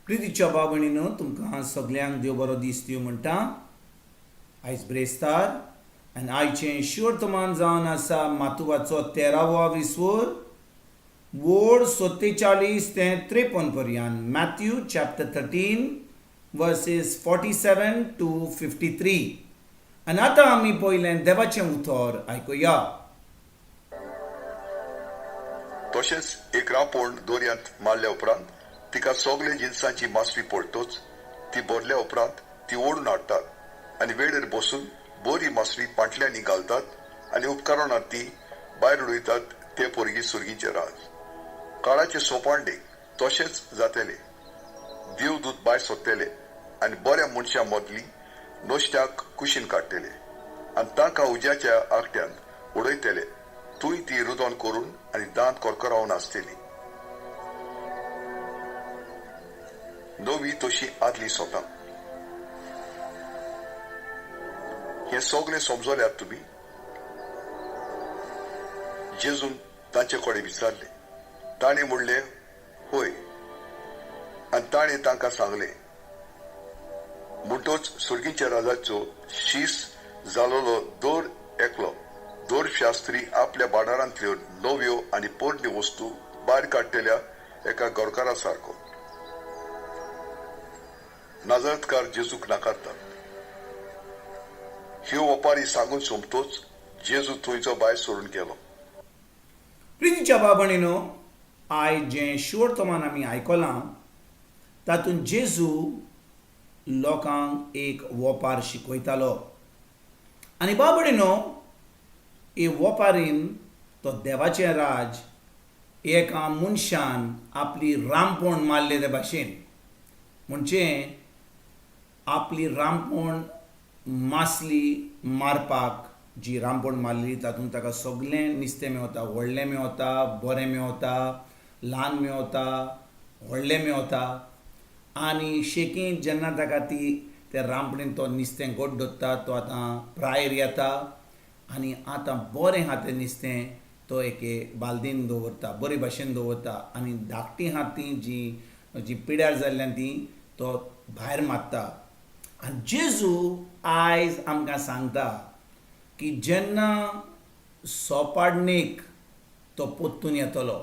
प्रितीच्या बाबणीनो तुमकां सगल्यांक देव बरो दीस दिवं म्हणटा. आयज ब्रेस्तार आनी आयचें शिवर्तमान जावन आसा मातुवाचो 13वा विसवोर वोड 47 ते 53 पर्यंत. Matthew chapter 13 versus 47 to 53. आनी आतां आमी पयलें देवाचें उतर आयकुया. तशेंच एक रांपोण दोरयांत मारल्या उपरांत तिका सगळे जिन्सांची मासवी पडटोच ती भरल्या उपरांत ती ओडून हाडटात आनी वेळेर बसून बरी मासवी पांटल्यांनी घालतात आनी उपकारान ती भायर उडयतात ते पोरगी सुरगीचे राज. काळाचे सोपांडेक तशेंच जातले. देवदूत भायर सोदतले आनी बऱ्या मनशां मदली नोश्त्याक कुशीन काडटले आनी तांकां उज्याच्या आगट्यान उडयतले. तुय ती रुदोन करून आनी दांत कोरकोरावन आसतली. नवी तशी आदली स्वता. हे सगळे समजल्यात तुमी. जेजून तांचे कडेन विचारले. ताणें म्हणले होय आनी ताणें तांकां सांगले. म्हणटोच सुरगीच्या राजाचो शीस जालोलो दोर एकलो दोर शास्त्री आपल्या बाडारांतल्यो नव्यो आनी पोरण्यो वस्तू भायर काडटल्या एका गोरकारा सारको. नाजरतकार जेजूक नाकारतात. ह्यो ओपारी सांगून सोंपतोच जेजू थंयचो भायर सोडून गेलो. प्रितीच्या बाबणीनो आयज जें शिवर्तमान आमी आयकलां तातूंत जेजू लोकांक एक वोपार शिकयतालो आनी बाबणीनो हे वोपारीन तो देवाचें राज एका मनशान आपली रामपण मारले ते भाशेन. म्हणजे आपली रामपण मासली मारपाक जी रामपण मारली तातूंत ताका सगळें नुस्तें मेवता. व्हडलें मेवता, बरें मेवता, ल्हान मेवता, व्हडलें मेवता. आनी शेकींत जेन्ना ताका ते रामपणीन तो नुस्तें घोट धरता तो आतां प्रायर येता आनी आतां बरें आहा तें नुस्तें तो एके बालदेन दवरता, बरे भाशेन दवरता आनी धाकटीं आहा तीं जी पिड्यार जाल्ल्यान तीं तो भायर मारता. आनी जेजू आयज आमकां सांगता की जेन्ना सोपाडणेक तो पोत्तून येतलो,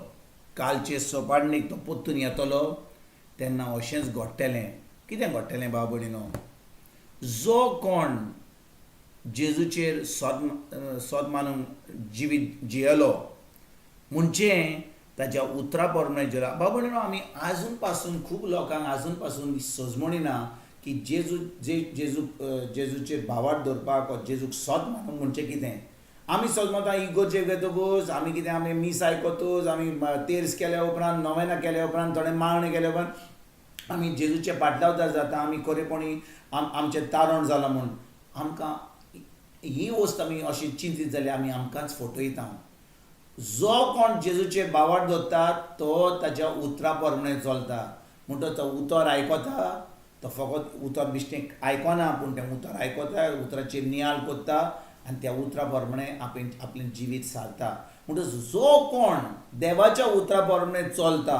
कालचे सोपाडणेक तो पोत्तून येतलो तेन्ना अशेंच घडटलें. कितें घडटलें बाब भयणीनो? जो कोण जेजूचेर सोद मानून जिवीत जियेलो म्हणजे ताच्या उतरा प्रमाणे जियेलो. बाब भयणीनो आमी आजून पासून खूब लोकांक आजून पासून समजणी ना की जेजूचेर भावार्थ धरपाक जेजूक सोद मानूंक म्हणजे कितें. आमी समजता इगोर्जेक येतकूच आमी कितें आमी मीस आयकतूच आमी तेर्स केल्या उपरांत नोवेना केल्या उपरांत थोडे मागणे केल्या उपरांत आमी जेजूचे पाटलावदार जाता. आमी खरेपणी आमचें तारण जालां म्हूण आमकां ही वस्त आमी अशी चिंतीत जाल्यार आमी आमकांच फटयता. जो कोण जेजूचेर भावार्थ धरता तो ताच्या उतरा प्रमाणे चलता. म्हणटच तो उतर आयकता. तो फकत उतर बिश्टें आयकना पूण तें उतर आयकता, उतराचेर नियाळ करता आनी त्या उतरा प्रमाणे आपलें जिवीत सारता. म्हणटच जो कोण देवाच्या उतरा प्रमाणे चलता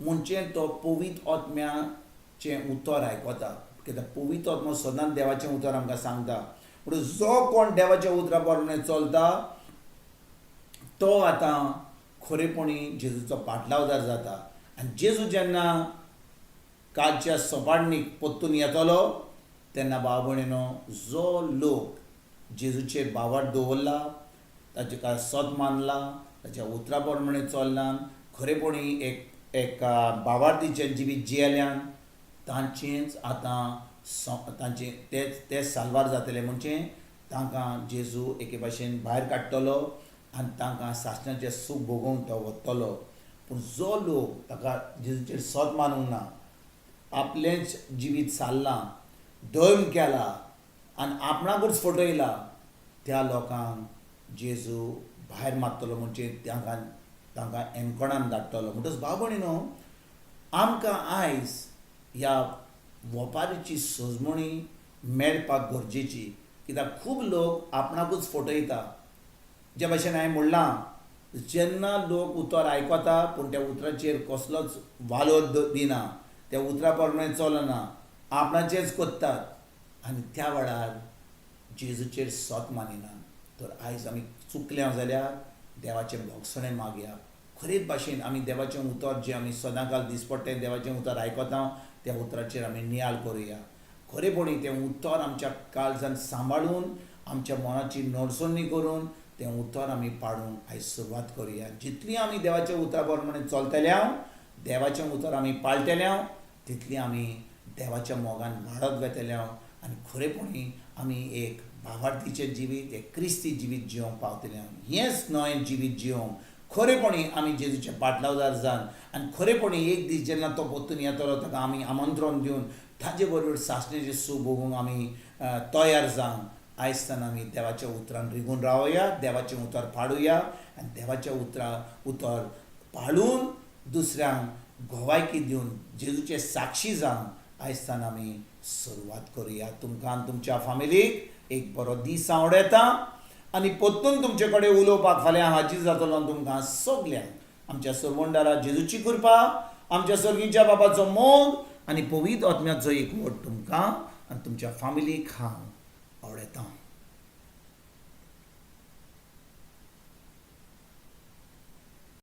म्हणजे तो पवित्र आत्म्याचें उतर आयकता. कित्याक पवित्र आत्मो सदांच देवाचें उतर आमकां सांगता. म्हणटच जो कोण देवाच्या उतरा प्रमाणे चलता तो आतां खरेपणी जेजूचो पाटलावदार जाता. आनी जेजू जेन्ना कालच्या सोपाडणीक पोत्तून येतलो तेन्ना भाव भयणीनो जो लोक जेजूचेर भावार्थ दवरला, ताचे सोद मानला, ताच्या उतरा प्रमाणे चल्ल्यान खरेपणी एक भावार्थीचें जिवीत जियेल्यान तांचेंच आतां तेच साल्वार जातले. म्हणजे तांकां जेजू एके भाशेन भायर काडटलो आनी तांकां सासणाचें सूख भोगोवंक तो व्हरतलो. पूण जो लोक ताका जेजूचेर सोद मानूंक ना, आपलेंच जिवीत सारलां, धर्म केला आनी आपणाकूच फटयला त्या लोकांक जेजू भायर मारतलो. म्हणजे तांकां एनकोणान धाडटलो. म्हणटच भाव भयणीनो आमकां आयज ह्या वोपारीची सोजमणी मेळपाक गरजेची. कित्याक खूब लोक आपणाकूच फटयता. जे भाशेन हांवें म्हणलां जेन्ना लोक उतर आयकता पूण त्या उतराचेर कसलोच वालोर दिना त्या उतरा प्रमाणे चलना आपणाचेंच कोत्तात आनी त्या वेळार जेजूचेर सोत मानिनात. तर आयज आमी चुकल्या जाल्यार देवाचें भोगसणें मागया. खरेच भाशेन आमी देवाचें उतर जें आमी सदांकाळ दिसपट्टें देवाचें उतर आयकता त्या उतराचेर आमी नियाळ करुया. खरेपणी तें उतर आमच्या काळजांत सांबाळून आमच्या मनाची नडसणी करून तें उतर आमी पाळूंक आयज सुरवात करुया. जितली आमी देवाच्या उतरा प्रमाणे चलतल्या देवाचें उतर आमी पाळटल्या तितली आमी देवाच्या मोगान वाडत वेतल्या आनी खरेपणी आमी एक भावार्थीचें जिवीत एक क्रिस्ती जिवीत जिवंक पावतल्या. हेंच नवें जिवीत जिवंक खरेपणी आमी जेजूचे पाटलावदार जावन आनी खरेपणी एक दीस जेन्ना तो परतून येतलो ताका आमी आमंत्रण दिवन ताजे बरोबर सासणेचें सूख भोगूंक आमी तयार जावन आयजतान आमी देवाच्या उतरान रिगून रावया. देवाचें उतर पाळुया आनी देवाच्या उतर पाळून दुसऱ्यांक घोवायकी दिवन जेजूचे साक्षी जावन आयजतान आमी सुरवात करुया. तुमकां आनी तुमच्या फॅमिलीक एक बरो दीस आवडेता आनी परतून तुमचे कडेन उलोवपाक फाल्यां हाजीर जातलो तुमकां सगल्यांक आमच्या सरवंडारा जेजूची कृपा आमच्या सर्गीच्या बाबाचो मोग आनी पवित्र आत्म्याचो एकवट तुमकां आनी तुमच्या फॅमिलीक हांव आवडेता.